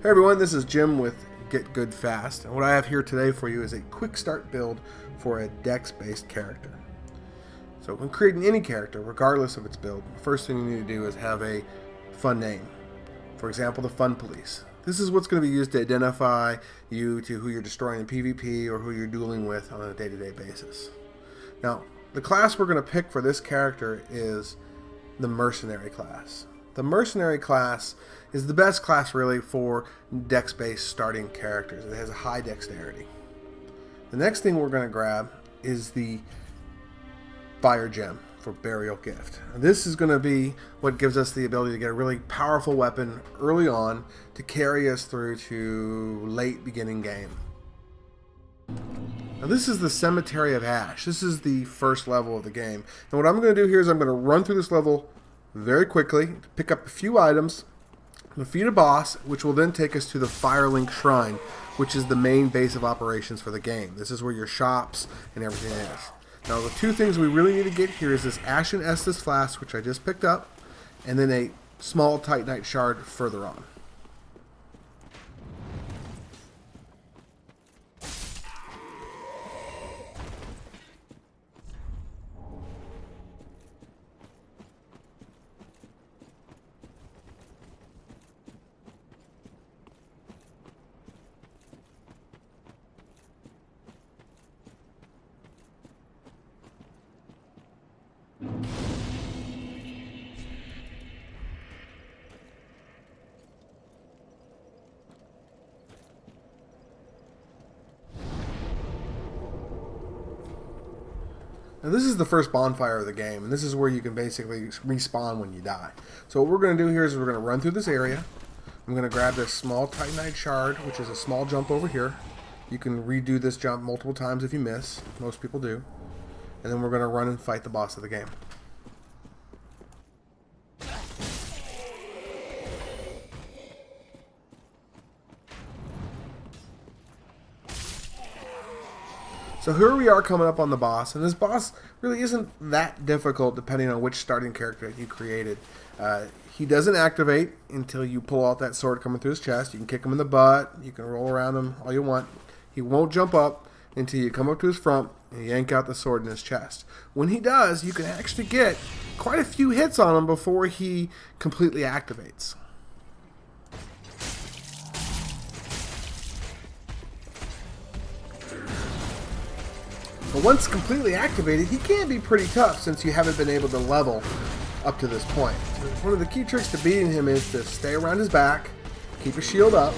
Hey everyone, this is Jim with Get Good Fast, and what I have here today for you is a quick start build for a Dex-based character. So when creating any character, regardless of its build, the first thing you need to do is have a fun name. For example, the Fun Police. This is what's going to be used to identify you to who you're destroying in PvP or who you're dueling with on a day-to-day basis. Now, the class we're going to pick for this character is the Mercenary class. The Mercenary class is the best class really for Dex-based starting characters. It has a high dexterity. The next thing we're going to grab is the Fire Gem for Burial Gift. And this is going to be what gives us the ability to get a really powerful weapon early on to carry us through to late beginning game. Now this is the Cemetery of Ash. This is the first level of the game. And what I'm going to do here is I'm going to run through this level very quickly, pick up a few items, defeat a boss, which will then take us to the Firelink Shrine, which is the main base of operations for the game. This is where your shops and everything is. Now the two things we really need to get here is this Ashen Estus Flask, which I just picked up, and then a small Titanite Shard further on. Now this is the first bonfire of the game, and this is where you can basically respawn when you die. So what we're going to do here is we're going to run through this area. I'm going to grab this small Titanite Shard, which is a small jump over here. You can redo this jump multiple times if you miss. Most people do. And then we're going to run and fight the boss of the game. So here we are coming up on the boss, and this boss really isn't that difficult depending on which starting character you created. He doesn't activate until you pull out that sword coming through his chest. You can kick him in the butt, you can roll around him all you want. He won't jump up until you come up to his front and yank out the sword in his chest. When he does, you can actually get quite a few hits on him before he completely activates. But once completely activated, he can be pretty tough since you haven't been able to level up to this point. So one of the key tricks to beating him is to stay around his back, keep his shield up,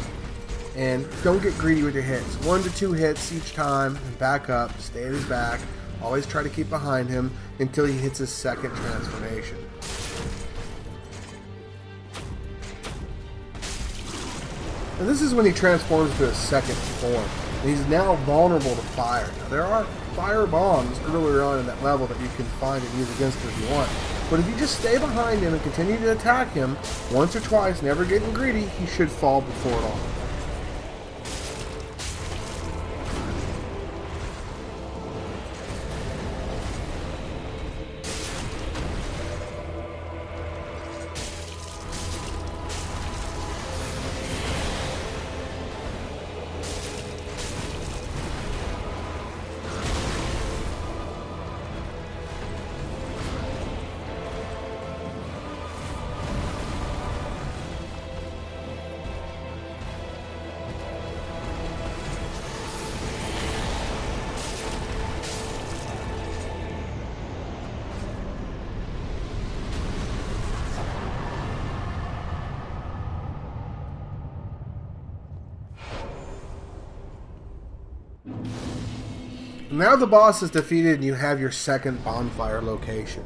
and don't get greedy with your hits. 1 to 2 hits each time, and back up, stay at his back, always try to keep behind him until he hits his second transformation. And this is when he transforms to his second form. And he's now vulnerable to fire. Now there are fire bombs earlier on in that level that you can find and use against him if you want. But if you just stay behind him and continue to attack him once or twice, never getting greedy, he should fall before it all. Now the boss is defeated and you have your second bonfire location.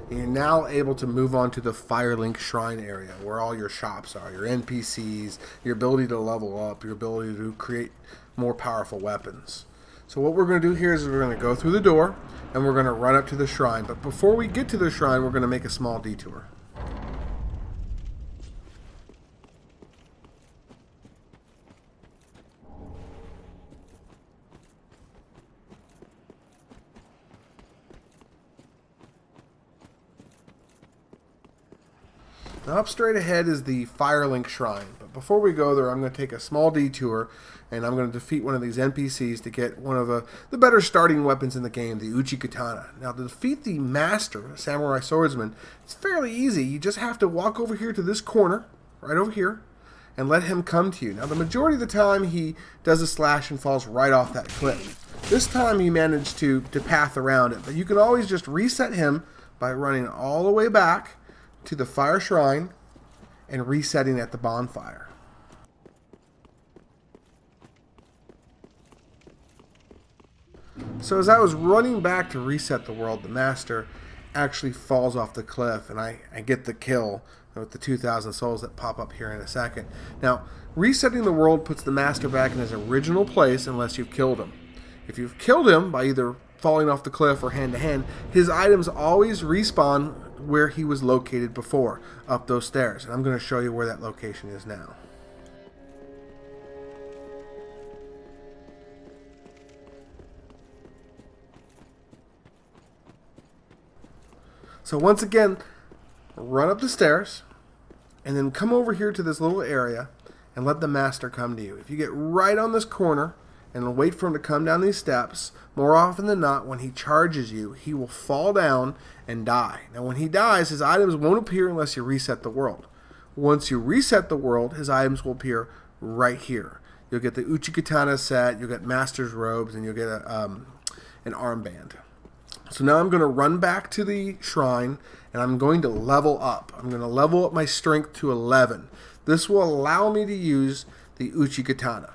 And you're now able to move on to the Firelink Shrine area where all your shops are, your NPCs, your ability to level up, your ability to create more powerful weapons. So what we're going to do here is we're going to go through the door and we're going to run up to the shrine. But before we get to the shrine, we're going to make a small detour. Now up straight ahead is the Firelink Shrine, but But before we go there, I'm going to take a small detour, and I'm going to defeat one of these NPCs to get one of the better starting weapons in the game, the Uchikatana. Now, to defeat the Master, Samurai Swordsman, it's fairly easy. You just have to walk over here to this corner, right over here, and let him come to you. Now, the majority of the time, he does a slash and falls right off that cliff. This time, he managed to path around it, but you can always just reset him by running all the way back to the Fire Shrine and resetting at the bonfire. So as I was running back to reset the world, the Master actually falls off the cliff, and I get the kill with the 2,000 souls that pop up here in a second. Now, resetting the world puts the Master back in his original place unless you've killed him. If you've killed him by either falling off the cliff or hand-to-hand, his items always respawn where he was located before, up those stairs. And I'm going to show you where that location is now. So once again, run up the stairs, and then come over here to this little area, and let the Master come to you. If you get right on this corner, and wait for him to come down these steps, more often than not, when he charges you, he will fall down and die. Now, when he dies, his items won't appear unless you reset the world. Once you reset the world, his items will appear right here. You'll get the Uchikatana set, you'll get Master's robes, and you'll get an armband. So now I'm going to run back to the shrine, and I'm going to level up. I'm going to level up my strength to 11. This will allow me to use the Uchikatana.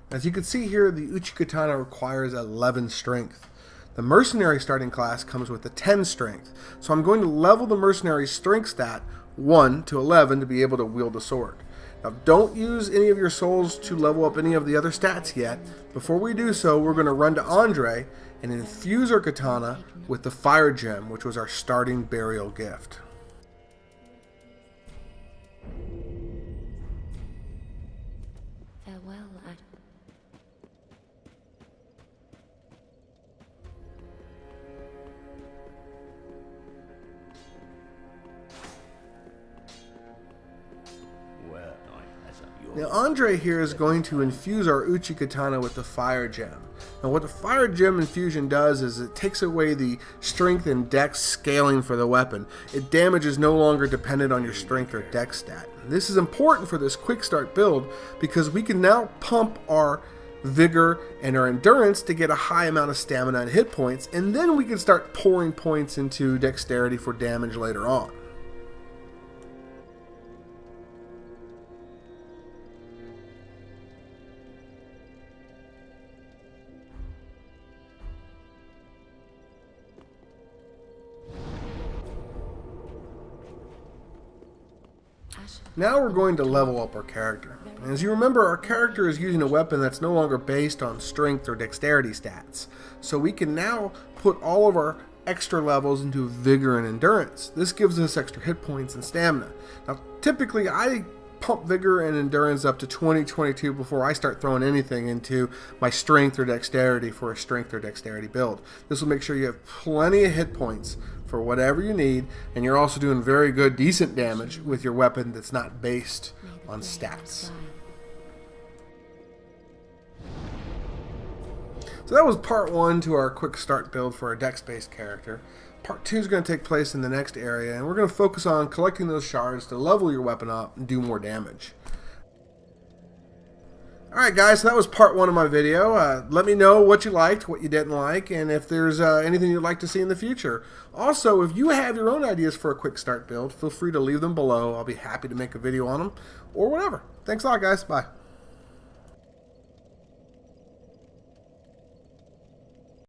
As you can see here, the Uchikatana requires 11 strength. The mercenary starting class comes with a 10 strength. So I'm going to level the mercenary strength stat 1 to 11 to be able to wield the sword. Now, don't use any of your souls to level up any of the other stats yet. Before we do so, we're going to run to Andre and infuse our katana with the fire gem, which was our starting burial gift. Farewell, Now, Andre here is going to infuse our Uchikatana with the fire gem. Now, what the fire gem infusion does is it takes away the strength and dex scaling for the weapon. Its damage is no longer dependent on your strength or dex stat. This is important for this quick start build because we can now pump our vigor and our endurance to get a high amount of stamina and hit points, and then we can start pouring points into dexterity for damage later on. Now we're going to level up our character. And as you remember, our character is using a weapon that's no longer based on strength or dexterity stats. So we can now put all of our extra levels into vigor and endurance. This gives us extra hit points and stamina. Now typically I pump vigor and endurance up to 20-22 before I start throwing anything into my strength or dexterity for a strength or dexterity build. This will make sure you have plenty of hit points for whatever you need, and you're also doing very good, decent damage with your weapon that's not based on stats. So that was part 1 to our quick start build for our dex-based character. Part 2 is going to take place in the next area, and we're going to focus on collecting those shards to level your weapon up and do more damage. Alright guys, so that was part 1 of my video. Let me know what you liked, what you didn't like, and if there's anything you'd like to see in the future. Also, if you have your own ideas for a quick start build, feel free to leave them below. I'll be happy to make a video on them, or whatever. Thanks a lot guys, bye.